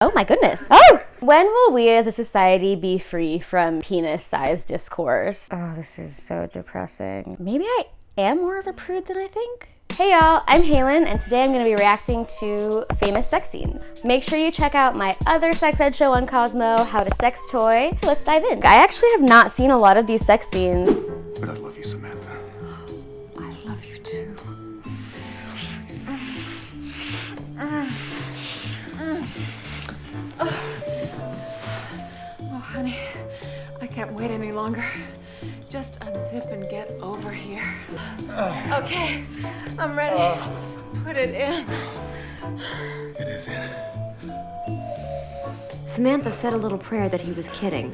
Oh my goodness. Oh! When will we as a society be free from penis-sized discourse? Oh, this is so depressing. Maybe I am more of a prude than I think. Hey y'all, I'm Haylin, and today I'm gonna be reacting to famous sex scenes. Make sure you check out my other sex ed show on Cosmo, How to Sex Toy. Let's dive in. I actually have not seen a lot of these sex scenes. But I love you, Samantha. I love you too. Oh, honey, I can't wait any longer. Just unzip and get over here. Okay, I'm ready. Put it in. It is in. Samantha said a little prayer that he was kidding.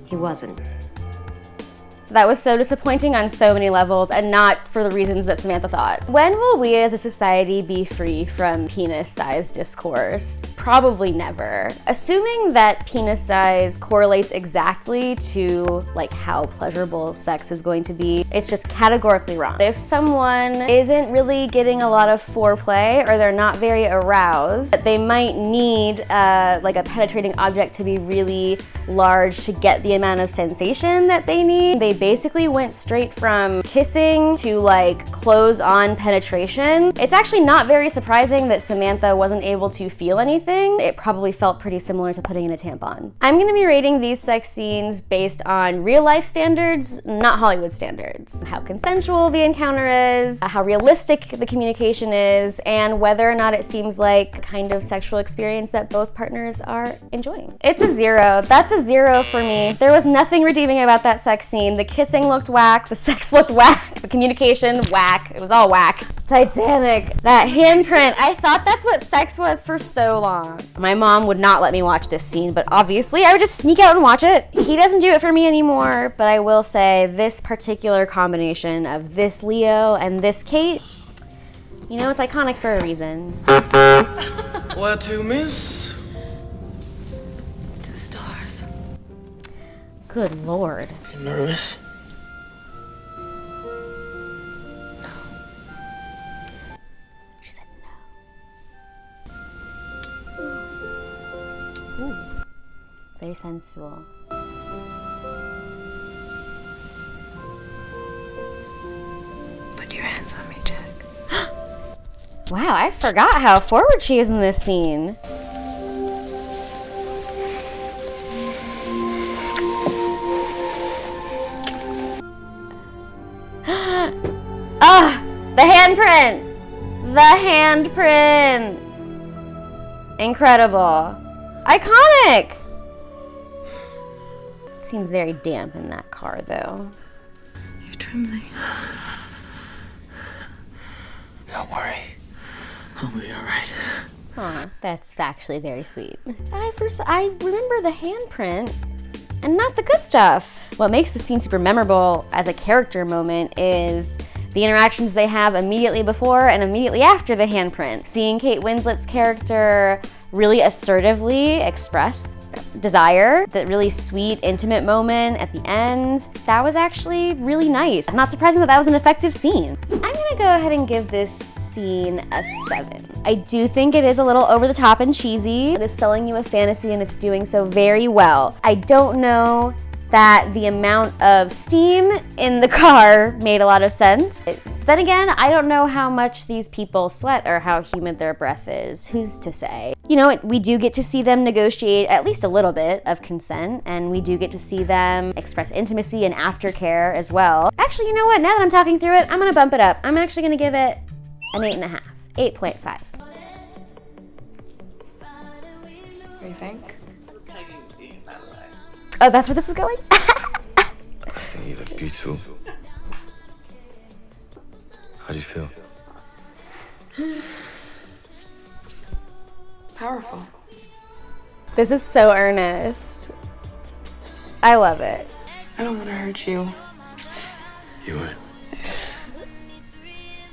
He wasn't. That was so disappointing on so many levels, and not for the reasons that Samantha thought. When will we as a society be free from penis-sized discourse? Probably never. Assuming that penis size correlates exactly to like how pleasurable sex is going to be, it's just categorically wrong. If someone isn't really getting a lot of foreplay or they're not very aroused, they might need like a penetrating object to be really large to get the amount of sensation that they need. They basically went straight from kissing to like close-on penetration. It's actually not very surprising that Samantha wasn't able to feel anything. It probably felt pretty similar to putting in a tampon. I'm gonna be rating these sex scenes based on real-life standards, not Hollywood standards. How consensual the encounter is, how realistic the communication is, and whether or not it seems like a kind of sexual experience that both partners are enjoying. It's a 0. That's a 0 for me. There was nothing redeeming about that sex scene. The kissing looked whack, the sex looked whack, the communication whack. It was all whack. Titanic, that handprint. I thought that's what sex was for so long. My mom would not let me watch this scene, but obviously I would just sneak out and watch it. He doesn't do it for me anymore, but I will say this particular combination of this Leo and this Kate, you know, it's iconic for a reason. Where to, miss? To the stars. Good Lord. You nervous? She said no. Ooh. Very sensual. Put your hands on me, Jack. Wow, I forgot how forward she is in this scene. Ah, the handprint! The handprint! Incredible. Iconic! Seems very damp in that car, though. You're trembling. Don't worry. I'll be all right. Aw, that's actually very sweet. I remember the handprint and not the good stuff. What makes the scene super memorable as a character moment is the interactions they have immediately before and immediately after the handprint. Seeing Kate Winslet's character really assertively express desire, that really sweet, intimate moment at the end, that was actually really nice. Not surprising that that was an effective scene. I'm gonna go ahead and give this scene a 7. I do think it is a little over the top and cheesy. It is selling you a fantasy and it's doing so very well. I don't know that the amount of steam in the car made a lot of sense. Then again, I don't know how much these people sweat or how humid their breath is. Who's to say? You know, we do get to see them negotiate at least a little bit of consent, and we do get to see them express intimacy and aftercare as well. Actually, you know what? Now that I'm talking through it, I'm gonna bump it up. I'm actually gonna give it an 8.5, 8.5. What do you think? Oh, that's where this is going? I think you look beautiful. How do you feel? Powerful. This is so earnest. I love it. I don't want to hurt you. You won't.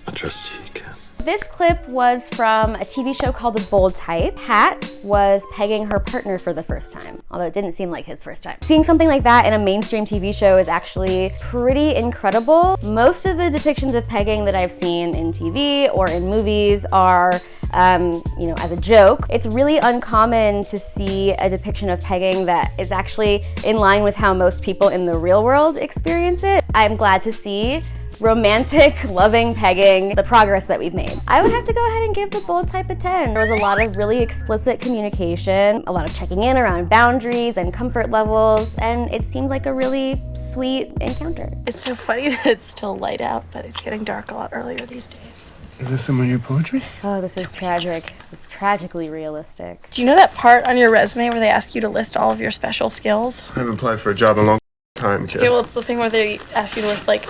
I trust you, you can. This clip was from a TV show called The Bold Type. Pat was pegging her partner for the first time, although it didn't seem like his first time. Seeing something like that in a mainstream TV show is actually pretty incredible. Most of the depictions of pegging that I've seen in TV or in movies are you know, as a joke. It's really uncommon to see a depiction of pegging that is actually in line with how most people in the real world experience it. I'm glad to see romantic, loving pegging, the progress that we've made. I would have to go ahead and give The Bold Type a 10. There was a lot of really explicit communication, a lot of checking in around boundaries and comfort levels, and it seemed like a really sweet encounter. It's so funny that it's still light out, but it's getting dark a lot earlier these days. Is this some of your poetry? Oh, this is tragic. It's tragically realistic. Do you know that part on your resume where they ask you to list all of your special skills? I haven't applied for a job in a long time, kid. Okay, well, it's the thing where they ask you to list, like,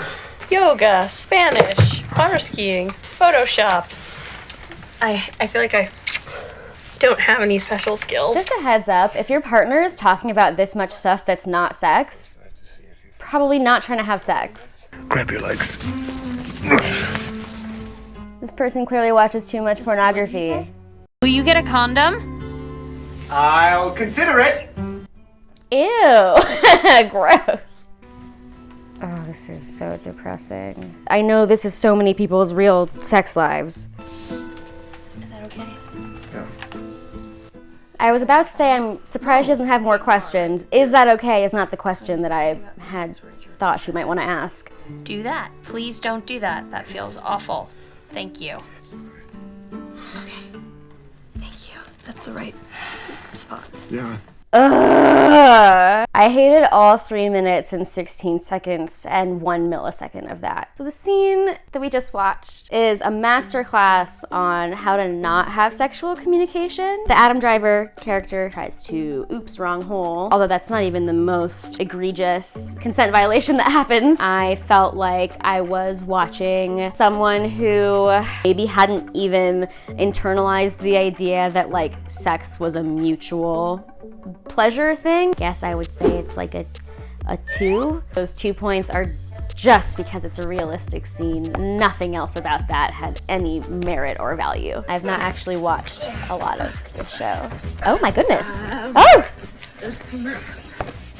yoga, Spanish, water skiing, Photoshop. I feel like I don't have any special skills. Just a heads up, if your partner is talking about this much stuff that's not sex, probably not trying to have sex. Grab your legs. This person clearly watches too much pornography. Will you get a condom? I'll consider it. Ew, gross. Oh, this is so depressing. I know this is so many people's real sex lives. Is that okay? Yeah. I was about to say I'm surprised she doesn't have more questions. Is that okay is not the question that I had thought she might want to ask. Do that. Please don't do that. That feels awful. Thank you. Okay. Thank you. That's the right spot. Yeah. Ugh. I hated all 3 minutes and 16 seconds and 1 millisecond of that. So the scene that we just watched is a masterclass on how to not have sexual communication. The Adam Driver character tries to, oops, wrong hole. Although that's not even the most egregious consent violation that happens. I felt like I was watching someone who maybe hadn't even internalized the idea that like sex was a mutual pleasure thing. Guess I would say it's like a 2. Those 2 points are just because it's a realistic scene. Nothing else about that had any merit or value. I've not actually watched a lot of this show. Oh my goodness. Oh! There's too much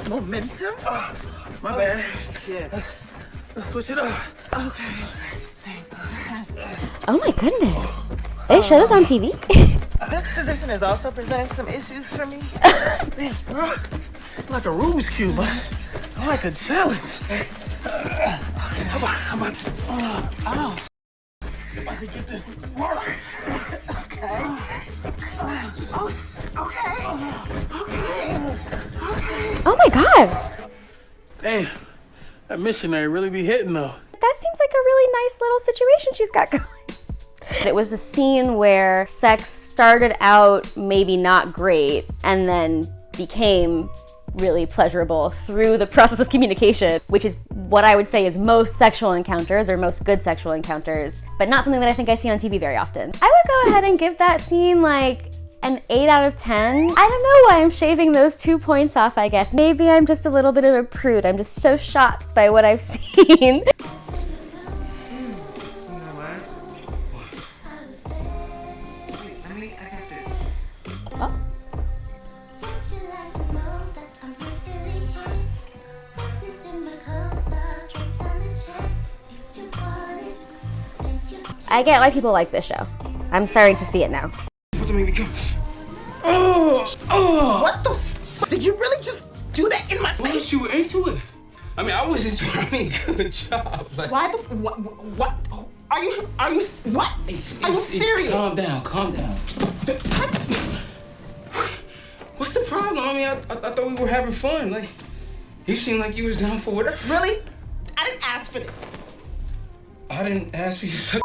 momentum. My bad. Yeah. Let's switch it up. Okay. Thanks. Oh my goodness. They show this on TV? This position is also presenting some issues for me. Man, girl, I'm like a Rubik's Cube, but I'm like a challenge. How about oh. I can get this work. Okay. Okay. Oh my god. Damn, that missionary really be hitting though. That seems like a really nice little situation she's got going. It was a scene where sex started out maybe not great and then became really pleasurable through the process of communication, which is what I would say is most sexual encounters or most good sexual encounters, but not something that I think I see on TV very often. I would go ahead and give that scene like an 8 out of 10. I don't know why I'm shaving those 2 points off, I guess. Maybe I'm just a little bit of a prude. I'm just so shocked by what I've seen. I get why people like this show. I'm starting to see it now. What the f? Did you really just do that in my face? What, you were into it? I mean, I was just trying. Good job. Like, Why the what? Are you what? Are you serious? Calm down. Touch me. What's the problem? I mean, I thought we were having fun. Like, you seemed like you was down for whatever. Really? I didn't ask for this. I didn't ask for you to suck.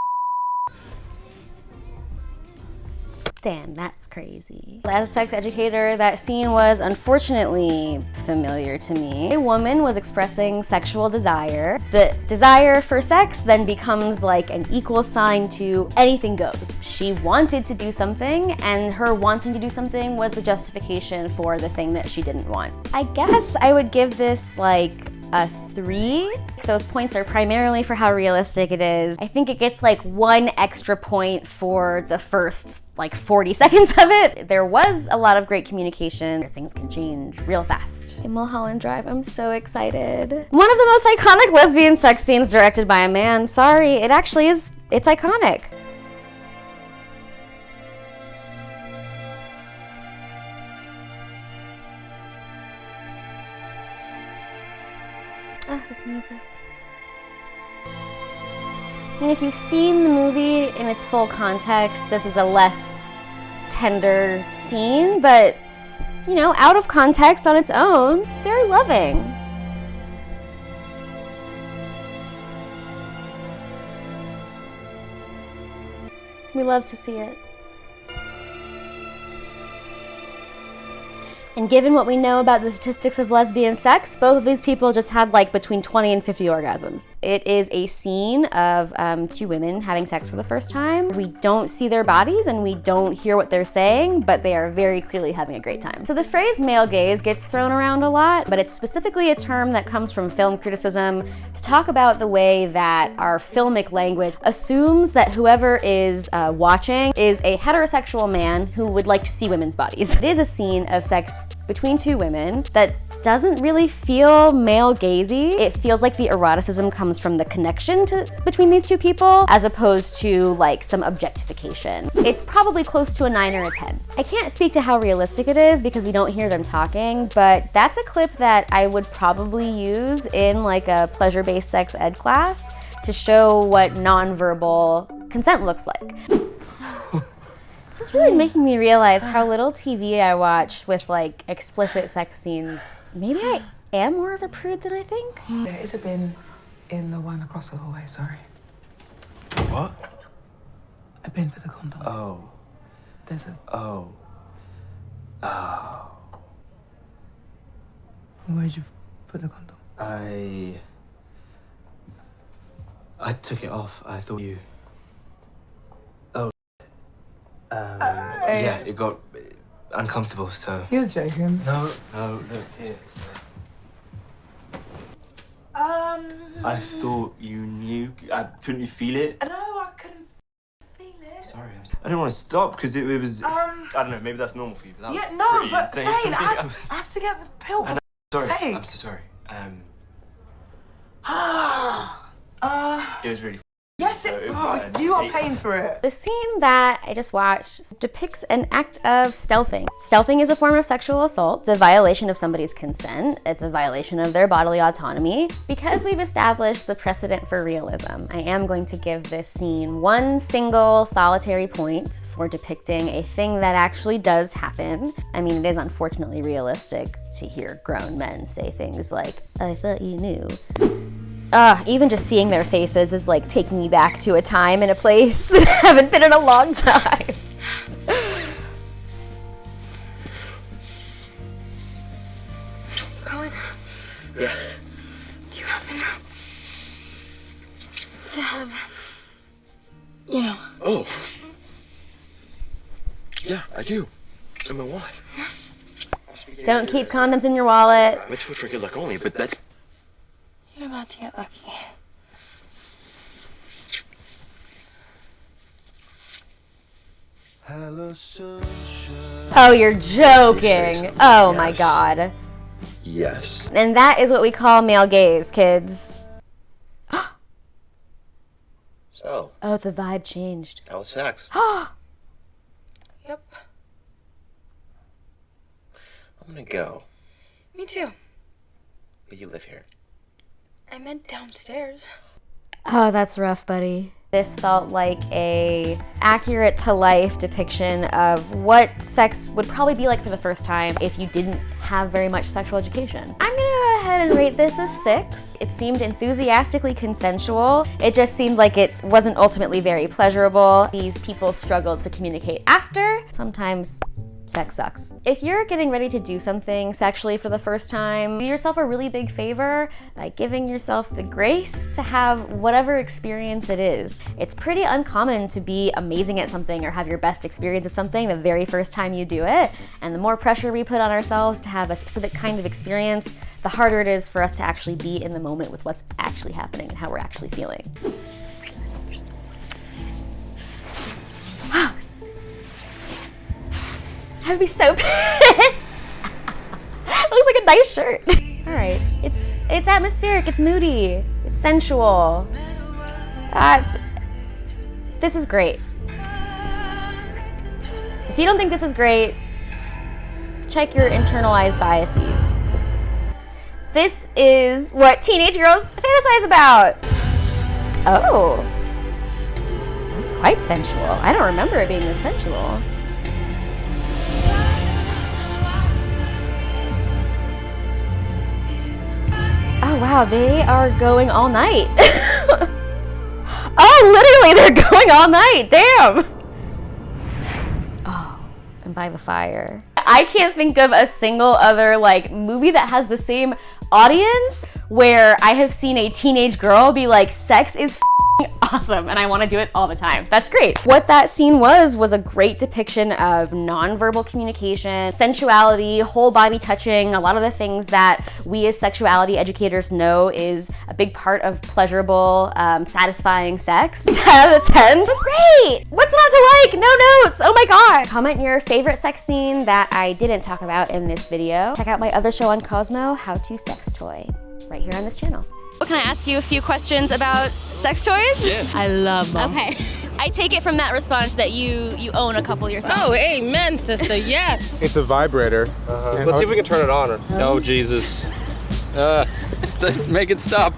Damn, that's crazy. As a sex educator, that scene was unfortunately familiar to me. A woman was expressing sexual desire. The desire for sex then becomes like an equal sign to anything goes. She wanted to do something, and her wanting to do something was the justification for the thing that she didn't want. I guess I would give this like a 3. Those points are primarily for how realistic it is. I think it gets like 1 extra point for the first like 40 seconds of it. There was a lot of great communication. Things can change real fast. In Mulholland Drive, I'm so excited. One of the most iconic lesbian sex scenes directed by a man. Sorry, it actually is, it's iconic. Oh, this music. I mean, if you've seen the movie in its full context, this is a less tender scene, but, you know, out of context on its own, it's very loving. We love to see it. And given what we know about the statistics of lesbian sex, both of these people just had like between 20 and 50 orgasms. It is a scene of 2 women having sex for the first time. We don't see their bodies and we don't hear what they're saying, but they are very clearly having a great time. So the phrase male gaze gets thrown around a lot, but it's specifically a term that comes from film criticism to talk about the way that our filmic language assumes that whoever is watching is a heterosexual man who would like to see women's bodies. It is a scene of sex between 2 women that doesn't really feel male gazy. It feels like the eroticism comes from the connection between these 2 people as opposed to like some objectification. It's probably close to a 9 or a 10. I can't speak to how realistic it is because we don't hear them talking, but that's a clip that I would probably use in like a pleasure-based sex ed class to show what nonverbal consent looks like. This is really making me realize how little TV I watch with like explicit sex scenes. Maybe I am more of a prude than I think. There is a bin in the one across the hallway, sorry. What? A bin for the condom. Oh. There's a... Oh. Oh. Where'd you put the condom? I took it off. I thought you... Yeah, it got uncomfortable, so... You're joking. No, look, here. So. I thought you knew. Couldn't you feel it? No, I couldn't feel it. Sorry, I didn't want to stop because it was... I don't know, maybe that's normal for you, but that Yeah, was no, pretty but insane Zane, for me. I have to get the pill for Sorry, sake. I'm so sorry. It was really... Yes, you are paying for it. The scene that I just watched depicts an act of stealthing. Stealthing is a form of sexual assault. It's a violation of somebody's consent. It's a violation of their bodily autonomy. Because we've established the precedent for realism, I am going to give this scene 1 single solitary point for depicting a thing that actually does happen. I mean, it is unfortunately realistic to hear grown men say things like, "I thought you knew." Even just seeing their faces is like taking me back to a time and a place that I haven't been in a long time. Colin? Yeah. Do you happen to have, you know... Oh. Yeah, I do. I'm a what? Don't keep condoms in your wallet. It's food for good luck only, but that's... You're about to get lucky. Hello, sunshine. Oh, you're joking. Oh my God. Yes. And that is what we call male gaze, kids. So, Oh, the vibe changed. how was sex? Yep. I'm gonna go, Me too. but you live here. I meant downstairs. Oh, that's rough, buddy. This felt like a accurate to life depiction of what sex would probably be like for the first time if you didn't have very much sexual education. I'm gonna go ahead and rate this a 6. It seemed enthusiastically consensual. It just seemed like it wasn't ultimately very pleasurable. These people struggled to communicate after. Sometimes sex sucks. If you're getting ready to do something sexually for the first time, do yourself a really big favor by giving yourself the grace to have whatever experience it is. It's pretty uncommon to be amazing at something or have your best experience of something the very first time you do it, and the more pressure we put on ourselves to have a specific kind of experience, the harder it is for us to actually be in the moment with what's actually happening and how we're actually feeling. I'd be so pissed. It looks like a nice shirt. All right, it's atmospheric, it's moody, it's sensual. This is great. If you don't think this is great, check your internalized biases. This is what teenage girls fantasize about. Oh, that's quite sensual. I don't remember it being this sensual. Oh wow, they are going all night. Oh, literally, they're going all night. Damn. Oh, and by the fire. I can't think of a single other like movie that has the same audience where I have seen a teenage girl be like, sex is awesome and I want to do it all the time. That's great. What that scene was a great depiction of nonverbal communication, sensuality, whole body touching, a lot of the things that we as sexuality educators know is a big part of pleasurable, satisfying sex. 10 out of 10. That's great. What's not to like? No notes. Oh my god. Comment your favorite sex scene that I didn't talk about in this video. Check out my other show on Cosmo, How to Sex Toy, right here on this channel. Can I ask you a few questions about sex toys? Yeah. I love them. Okay. I take it from that response that you own a couple yourself. Oh, amen, sister, yes. It's a vibrator. Let's see if we can turn it on. Oh, Jesus. Make it stop.